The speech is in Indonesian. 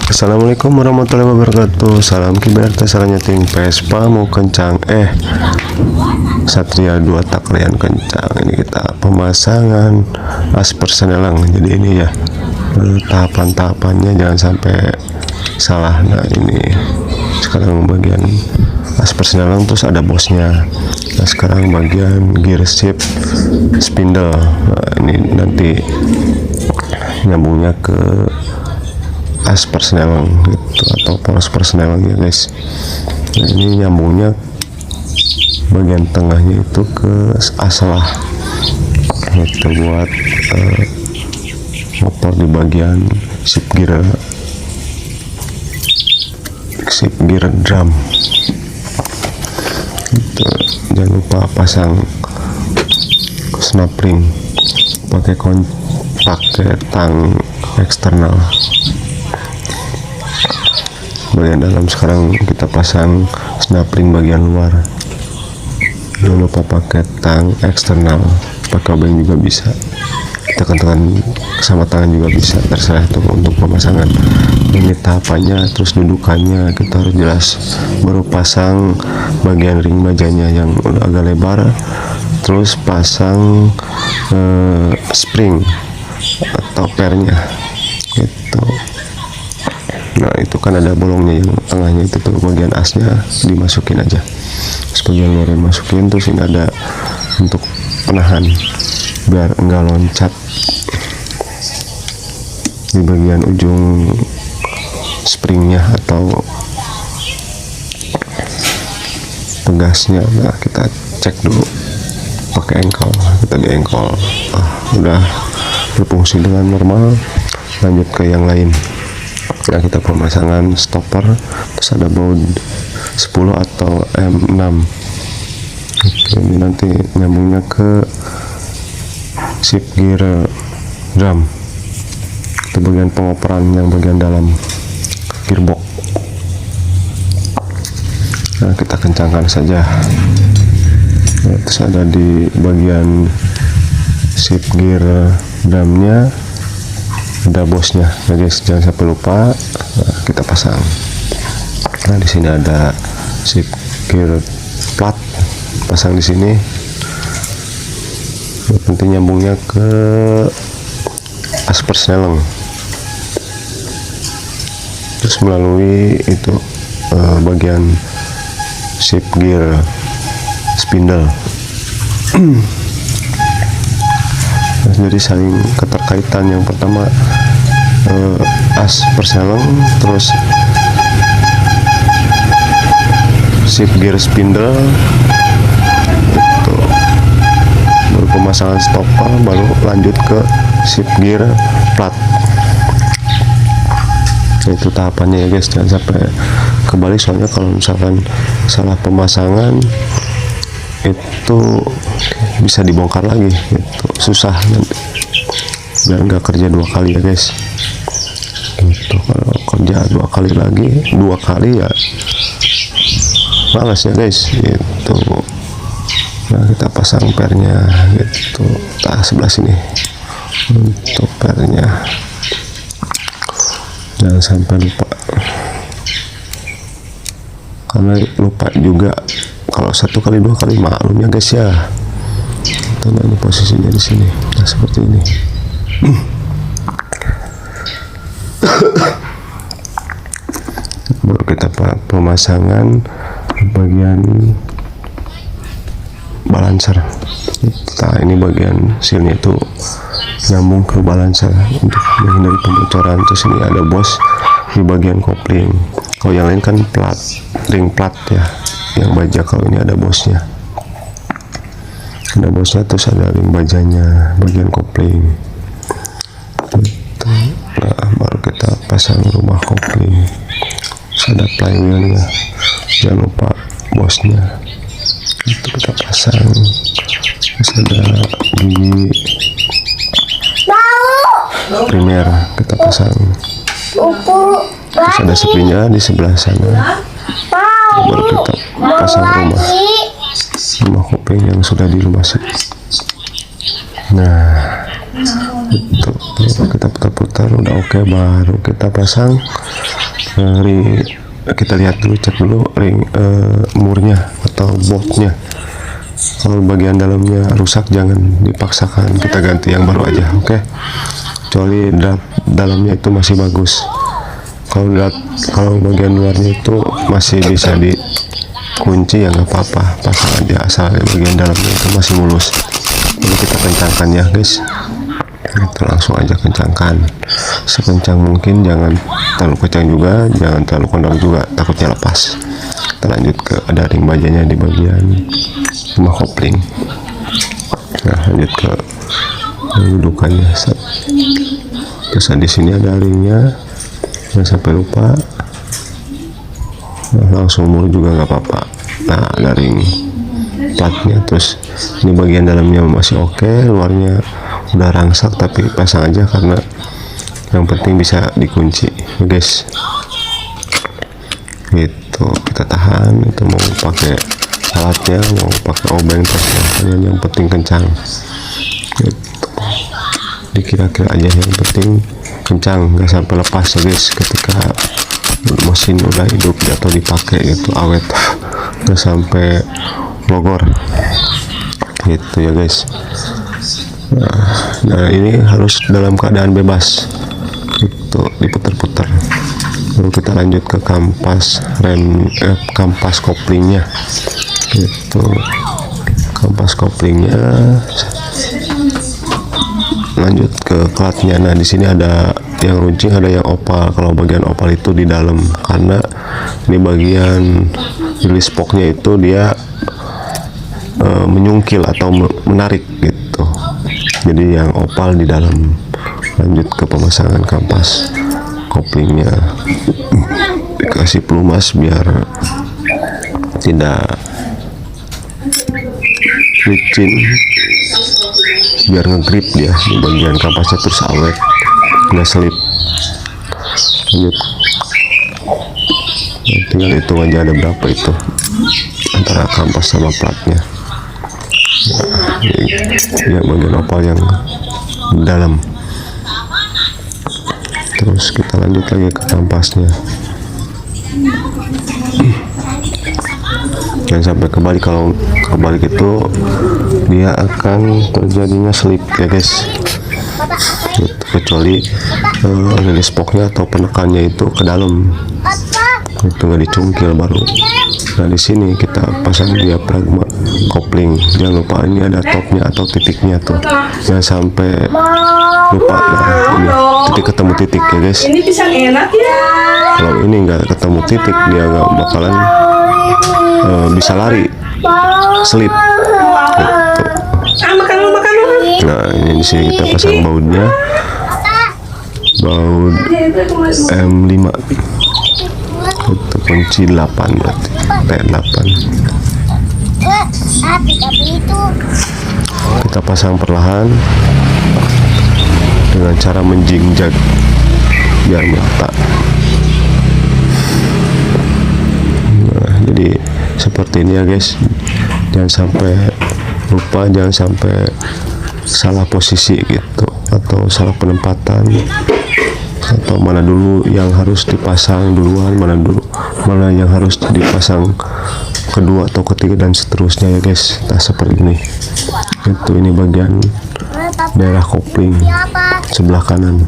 Assalamualaikum warahmatullahi wabarakatuh. Salam kiberta, salam nyeting Vespa mau kencang. Satria 2 taklian kencang. Ini kita pemasangan as persenelang. Jadi ini ya tahapan-tahapannya, jangan sampai salah. Nah ini sekarang bagian as persenelang, terus ada bosnya. Nah sekarang bagian gear shift spindle. Nah, ini nanti nyambungnya ke as persenelang gitu, atau poros persenelang ya guys. Nah ini nyambungnya bagian tengahnya itu ke asalah itu buat motor di bagian shift gear drum gitu. Jangan lupa pasang snap ring, pakai tang eksternal. Bagian dalam sekarang kita pasang snap ring bagian luar. Jangan lupa pakai tang eksternal, pakai obeng juga bisa, kita tekan sama tangan juga bisa, terserah itu untuk pemasangan. Ini tahapannya, terus dudukannya kita harus jelas. Baru pasang bagian ring bajanya yang udah agak lebar, terus pasang spring atau pernya gitu. Nah itu kan ada bolongnya yang tengahnya itu tuh, bagian asnya dimasukin aja, sebagian luar dimasukin. Terus ini ada untuk penahan biar enggak loncat di bagian ujung springnya atau pegasnya. Nah kita cek dulu pakai engkol, kita di engkol. Udah berfungsi dengan normal, lanjut ke yang lain. Nah kita pemasangan stopper, terus ada baut 10 atau M6. Oke, ini nanti nyambungnya ke shift gear drum, itu bagian pengoperan yang bagian dalam gearbox. Nah kita kencangkan saja. Nah, terus ada di bagian shift gear drumnya ada bosnya ya guys, jangan sampai lupa. Nah, kita pasang. Nah di sini ada shift gear plat, pasang di sini. Nanti nyambungnya ke as persenelang, terus melalui itu bagian shift gear spindle. Jadi saling keterkaitan. Yang pertama as persenelang, terus shift gear spindle itu, baru pemasangan stopper, baru lanjut ke shift gear plat. Nah, itu tahapannya ya guys, jangan sampai kebalik, soalnya kalau misalkan salah pemasangan itu bisa dibongkar lagi gitu, susah nanti, biar nggak kerja 2 kali ya guys gitu. Kalau kerja 2 kali lagi, 2 kali ya malas ya guys gitu. Nah kita pasang pernya gitu, sebelah sini untuk pernya, jangan sampai lupa, karena lupa juga kalau 1 kali 2 kali maklum ya guys ya. Nah ini posisinya di sini. Nah seperti ini. Baru kita pemasangan bagian balancer. Nah ini bagian sini itu nyambung ke balancer untuk menghindari pembocoran. Terus ini ada bos di bagian kopling. Kalau yang lain kan plat, ring plat ya, yang baja. Kalau ini ada bosnya, terus ada ring bajanya, bagian kopling gitu. Nah baru kita pasang rumah kopling, terus ada flywheelnya, jangan lupa bosnya itu kita pasang. Terus ada gigi primer kita pasang, terus ada sepinya di sebelah sana. Baru kita pasang rumah kopling yang sudah dilumasi. Nah Itu kita putar-putar udah oke, baru kita pasang kita lihat dulu, cek dulu ring murnya atau boltnya. Kalau bagian dalamnya rusak jangan dipaksakan, kita ganti yang baru aja, oke? Kecuali dalamnya itu masih bagus. Kalau bagian luarnya itu masih bisa dikunci ya nggak apa-apa, pasang aja asal bagian dalamnya itu masih mulus. Jadi kita kencangkan ya guys, kita langsung aja kencangkan sekencang mungkin, jangan terlalu kencang juga, jangan terlalu kendor juga, takutnya lepas. Kita lanjut ke ada ring bajanya di bagian rumah kopling. Nah, lanjut ke dudukannya. Terus di sini ada ringnya, jangan sampai lupa. Nah, langsung mulu juga nggak apa-apa. Nah, ada ring platnya. Terus ini bagian dalamnya masih oke, luarnya udah rangsak, tapi pasang aja karena yang penting bisa dikunci ya guys. Gitu, kita tahan. Itu mau pakai alatnya, mau pakai obeng, terserah, yang penting kencang gitu. Dikira-kira aja, yang penting kencang, nggak sampai lepas ya guys. Ketika mesin udah hidup atau dipakai gitu, awet, nggak sampai logor gitu ya guys. Nah ini harus dalam keadaan bebas itu, diputar-putar. Baru kita lanjut ke kampas kampas koplingnya gitu. Kampas koplingnya, lanjut ke klatnya. Nah di sini ada yang runcing, ada yang opal. Kalau bagian opal itu di dalam, karena ini bagian release spoknya itu dia menyungkil atau menarik gitu. Jadi yang opal di dalam. Lanjut ke pemasangan kampas koplingnya, dikasih pelumas biar tidak licin, biar ngegrip dia di bagian kampasnya, terus awet, nggak selip. Lanjut, tinggal hitung aja ada berapa itu antara kampas sama platnya. Ya bagian opal yang dalam. Terus kita lanjut lagi ke kampasnya, jangan sampai kebalik. Kalau kebalik itu dia akan terjadinya slip ya guys gitu. Kecuali release spoknya atau penekannya itu ke dalam, itu nggak dicungkil baru. Nah di sini kita pasang diafragma kopling. Jangan lupa ini ada topnya atau titiknya tuh, jangan sampai lupa. Nah ini titik ketemu titik ya guys. Ini pisang enak ya. Kalau ini nggak ketemu titik, dia nggak bakalan bisa lari, slip gitu. Makan. Nah ini di sini kita pasang bautnya, baut M5 itu kunci 8, berarti P8. Kita pasang perlahan dengan cara menjinjak biar merata. Nah, jadi seperti ini ya guys, jangan sampai lupa, jangan sampai salah posisi gitu, atau salah penempatan, atau mana dulu yang harus dipasang duluan, mana yang harus dipasang kedua atau ketiga, dan seterusnya ya guys. Nah seperti ini. Itu ini bagian daerah kopling sebelah kanan.